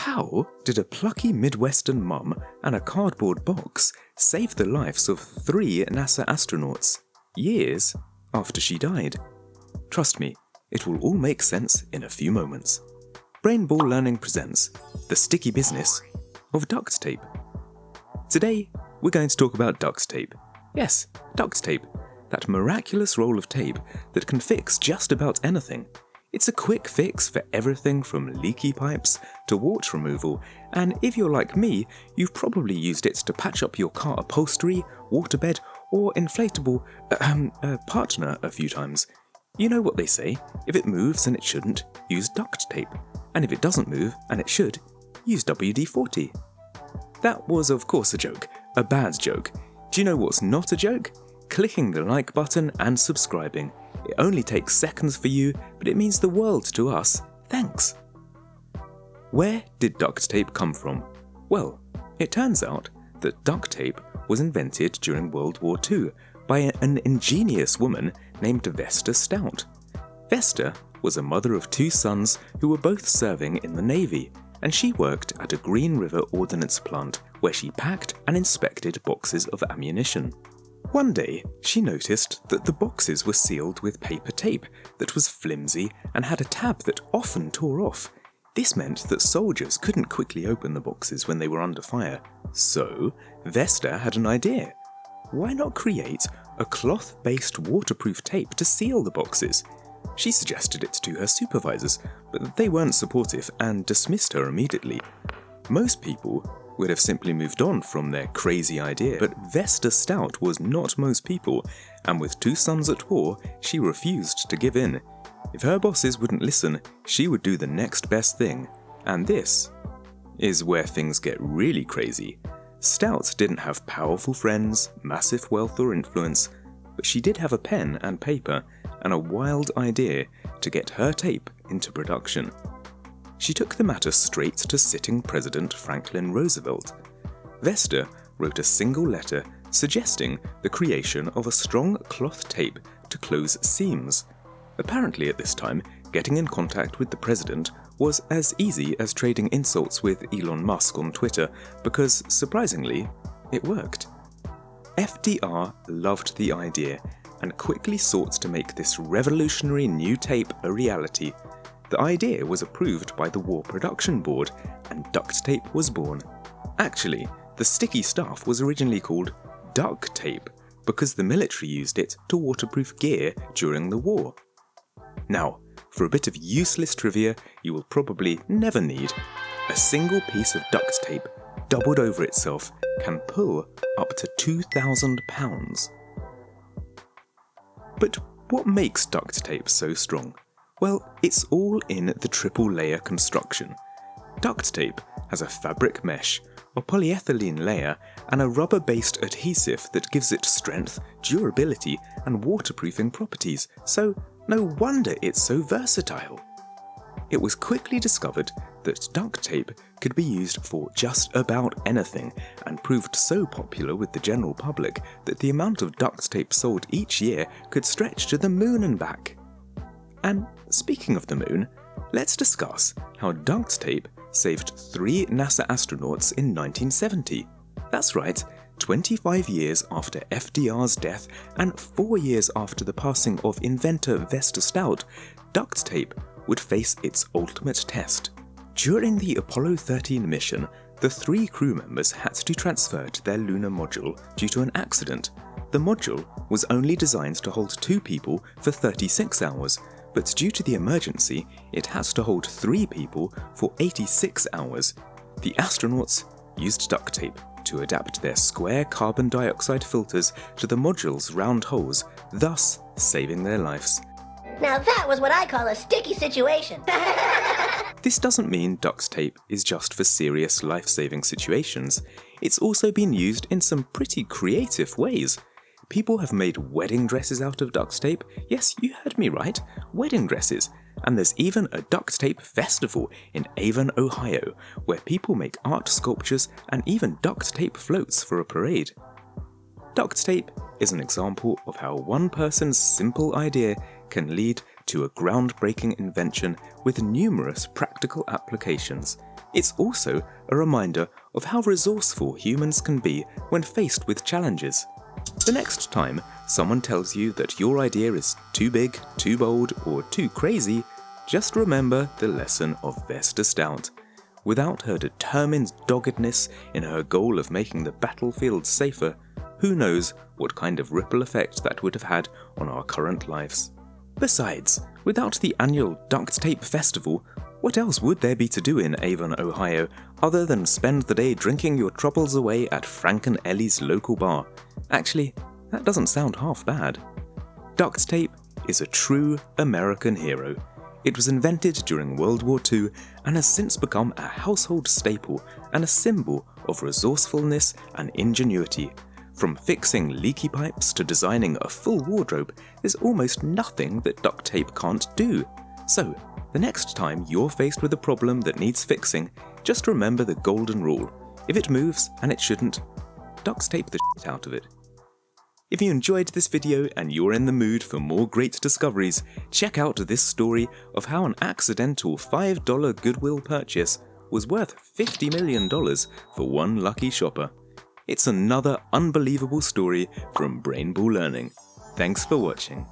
How did a plucky Midwestern mum and a cardboard box save the lives of 3 NASA astronauts years after she died? Trust me, it will all make sense in a few moments. Brainball Learning presents The Sticky Business of Duct Tape. Today, we're going to talk about duct tape. Yes, duct tape, that miraculous roll of tape that can fix just about anything. It's a quick fix for everything from leaky pipes to wart removal, and if you're like me, you've probably used it to patch up your car upholstery, waterbed, or inflatable partner a few times. You know what they say, if it moves and it shouldn't, use duct tape, and if it doesn't move and it should, use WD-40. That was of course a joke, a bad joke. Do you know what's not a joke? Clicking the like button and subscribing. It only takes seconds for you, but it means the world to us. Thanks. Where did duct tape come from? Well, it turns out that duct tape was invented during World War II by an ingenious woman named Vesta Stout. Vesta was a mother of 2 sons who were both serving in the Navy, and she worked at a Green River ordnance plant where she packed and inspected boxes of ammunition. One day, she noticed that the boxes were sealed with paper tape that was flimsy and had a tab that often tore off. This meant that soldiers couldn't quickly open the boxes when they were under fire. So, Vesta had an idea. Why not create a cloth-based waterproof tape to seal the boxes? She suggested it to her supervisors, but they weren't supportive and dismissed her immediately. Most people would have simply moved on from their crazy idea, but Vesta Stout was not most people, and with 2 sons at war, she refused to give in. If her bosses wouldn't listen, she would do the next best thing, and this is where things get really crazy. Stout didn't have powerful friends, massive wealth or influence, but she did have a pen and paper and a wild idea to get her tape into production. She took the matter straight to sitting President Franklin Roosevelt. Vesta wrote a single letter suggesting the creation of a strong cloth tape to close seams. Apparently at this time, getting in contact with the president was as easy as trading insults with Elon Musk on Twitter because, surprisingly, it worked. FDR loved the idea and quickly sought to make this revolutionary new tape a reality. The idea was approved by the War Production Board, and duct tape was born. Actually, the sticky stuff was originally called duct tape because the military used it to waterproof gear during the war. Now, for a bit of useless trivia you will probably never need, a single piece of duct tape doubled over itself can pull up to 2,000 pounds. But what makes duct tape so strong? Well, it's all in the triple layer construction. Duct tape has a fabric mesh, a polyethylene layer, and a rubber-based adhesive that gives it strength, durability, and waterproofing properties, so no wonder it's so versatile. It was quickly discovered that duct tape could be used for just about anything and proved so popular with the general public that the amount of duct tape sold each year could stretch to the moon and back. And speaking of the moon, let's discuss how duct tape saved 3 NASA astronauts in 1970. That's right, 25 years after FDR's death and 4 years after the passing of inventor Vesta Stout, duct tape would face its ultimate test. During the Apollo 13 mission, the 3 crew members had to transfer to their lunar module due to an accident. The module was only designed to hold 2 people for 36 hours, but due to the emergency, it had to hold 3 people for 86 hours. The astronauts used duct tape to adapt their square carbon dioxide filters to the module's round holes, thus saving their lives. Now that was what I call a sticky situation. This doesn't mean duct tape is just for serious life-saving situations. It's also been used in some pretty creative ways. People have made wedding dresses out of duct tape. Yes, you heard me right, wedding dresses. And there's even a duct tape festival in Avon, Ohio, where people make art sculptures and even duct tape floats for a parade. Duct tape is an example of how one person's simple idea can lead to a groundbreaking invention with numerous practical applications. It's also a reminder of how resourceful humans can be when faced with challenges. The next time someone tells you that your idea is too big, too bold, or too crazy, just remember the lesson of Vesta Stout. Without her determined doggedness in her goal of making the battlefield safer, who knows what kind of ripple effect that would have had on our current lives. Besides, without the annual Duct Tape Festival, what else would there be to do in Avon, Ohio, other than spend the day drinking your troubles away at Frank and Ellie's local bar? Actually, that doesn't sound half bad. Duct tape is a true American hero. It was invented during World War II and has since become a household staple and a symbol of resourcefulness and ingenuity. From fixing leaky pipes to designing a full wardrobe, there's almost nothing that duct tape can't do. So, the next time you're faced with a problem that needs fixing, just remember the golden rule. If it moves, and it shouldn't, duct tape the shit out of it. If you enjoyed this video and you're in the mood for more great discoveries, check out this story of how an accidental $5 Goodwill purchase was worth $50 million for one lucky shopper. It's another unbelievable story from Brainball Learning. Thanks for watching.